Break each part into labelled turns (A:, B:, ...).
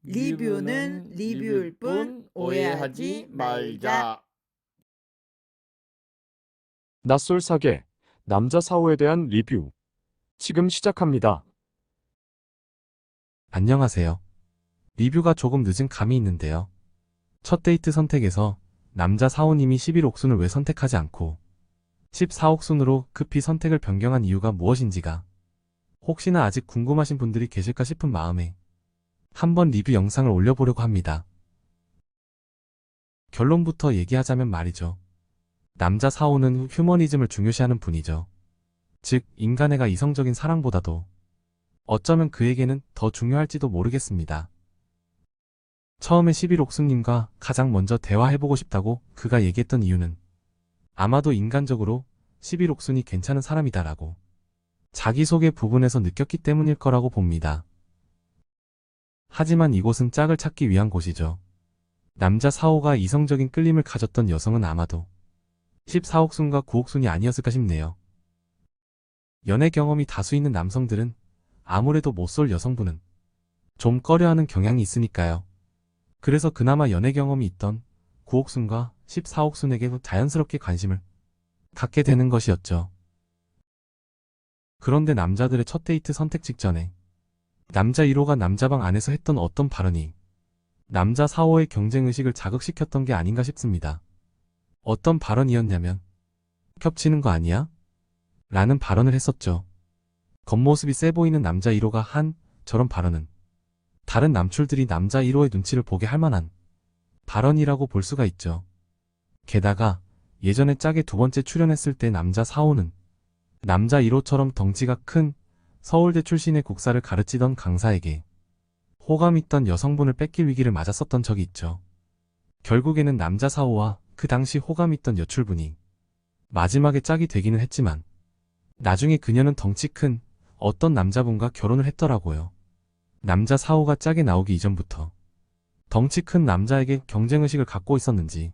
A: 리뷰는 리뷰일 뿐 오해하지 말자.
B: 낯설 사계, 남자 사호에 대한 리뷰. 지금 시작합니다.
C: 안녕하세요. 리뷰가 조금 늦은 감이 있는데요. 첫 데이트 선택에서 남자 사호님이 11옥순을 왜 선택하지 않고 14옥순으로 급히 선택을 변경한 이유가 무엇인지가 혹시나 아직 궁금하신 분들이 계실까 싶은 마음에 한번 리뷰 영상을 올려보려고 합니다. 결론부터 얘기하자면 말이죠. 남자 사호는 휴머니즘을 중요시하는 분이죠. 즉, 인간애가 이성적인 사랑보다도 어쩌면 그에게는 더 중요할지도 모르겠습니다. 처음에 11옥수님과 가장 먼저 대화해보고 싶다고 그가 얘기했던 이유는 아마도 인간적으로 11옥순이 괜찮은 사람이다라고 자기소개 부분에서 느꼈기 때문일 거라고 봅니다. 하지만 이곳은 짝을 찾기 위한 곳이죠. 남자 사호가 이성적인 끌림을 가졌던 여성은 아마도 14옥순과 9옥순이 아니었을까 싶네요. 연애 경험이 다수 있는 남성들은 아무래도 못쏠 여성분은 좀 꺼려하는 경향이 있으니까요. 그래서 그나마 연애 경험이 있던 9옥순과 14옥순에게 자연스럽게 관심을 갖게 되는 것이었죠. 그런데 남자들의 첫 데이트 선택 직전에 남자 1호가 남자방 안에서 했던 어떤 발언이 남자 4호의 경쟁의식을 자극시켰던 게 아닌가 싶습니다. 어떤 발언이었냐면 겹치는 거 아니야? 라는 발언을 했었죠. 겉모습이 세 보이는 남자 1호가 한 저런 발언은 다른 남출들이 남자 1호의 눈치를 보게 할 만한 발언이라고 볼 수가 있죠. 게다가 예전에 짝에 두 번째 출연했을 때 남자 4호는 남자 1호처럼 덩치가 큰 서울대 출신의 국사를 가르치던 강사에게 호감 있던 여성분을 뺏길 위기를 맞았었던 적이 있죠. 결국에는 남자 4호와 그 당시 호감 있던 여출분이 마지막에 짝이 되기는 했지만 나중에 그녀는 덩치 큰 어떤 남자분과 결혼을 했더라고요. 남자 4호가 짝에 나오기 이전부터 덩치 큰 남자에게 경쟁의식을 갖고 있었는지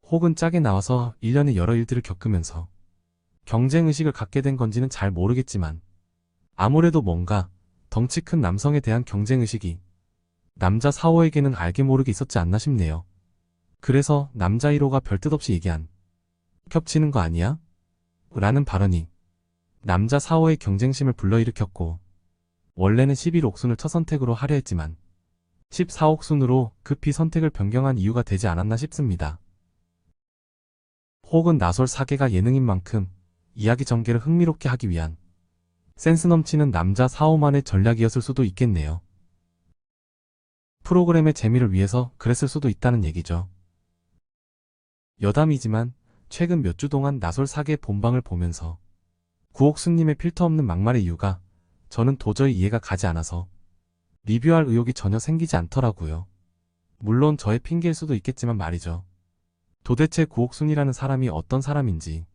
C: 혹은 짝에 나와서 1년의 여러 일들을 겪으면서 경쟁의식을 갖게 된 건지는 잘 모르겠지만 아무래도 뭔가 덩치 큰 남성에 대한 경쟁의식이 남자 4호에게는 알게 모르게 있었지 않나 싶네요. 그래서 남자 1호가 별뜻 없이 얘기한 겹치는 거 아니야? 라는 발언이 남자 4호의 경쟁심을 불러일으켰고 원래는 11옥순을 첫 선택으로 하려 했지만 14옥순으로 급히 선택을 변경한 이유가 되지 않았나 싶습니다. 혹은 나솔 사계가 예능인 만큼 이야기 전개를 흥미롭게 하기 위한 센스 넘치는 남자 4호만의 전략이었을 수도 있겠네요. 프로그램의 재미를 위해서 그랬을 수도 있다는 얘기죠. 여담이지만 최근 몇 주 동안 나솔 사계 본방을 보면서 구옥수님의 필터 없는 막말의 이유가 저는 도저히 이해가 가지 않아서 리뷰할 의욕이 전혀 생기지 않더라고요. 물론 저의 핑계일 수도 있겠지만 말이죠. 도대체 구옥순이라는 사람이 어떤 사람인지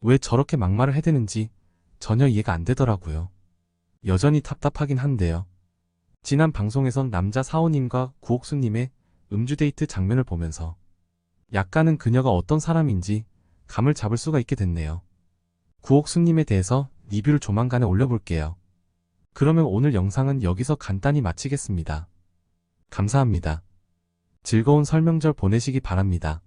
C: 왜 저렇게 막말을 해대는지 전혀 이해가 안 되더라고요. 여전히 답답하긴 한데요. 지난 방송에선 남자 사호님과 구옥순님의 음주 데이트 장면을 보면서 약간은 그녀가 어떤 사람인지 감을 잡을 수가 있게 됐네요. 구옥순님에 대해서 리뷰를 조만간에 올려볼게요. 그러면 오늘 영상은 여기서 간단히 마치겠습니다. 감사합니다. 즐거운 설명절 보내시기 바랍니다.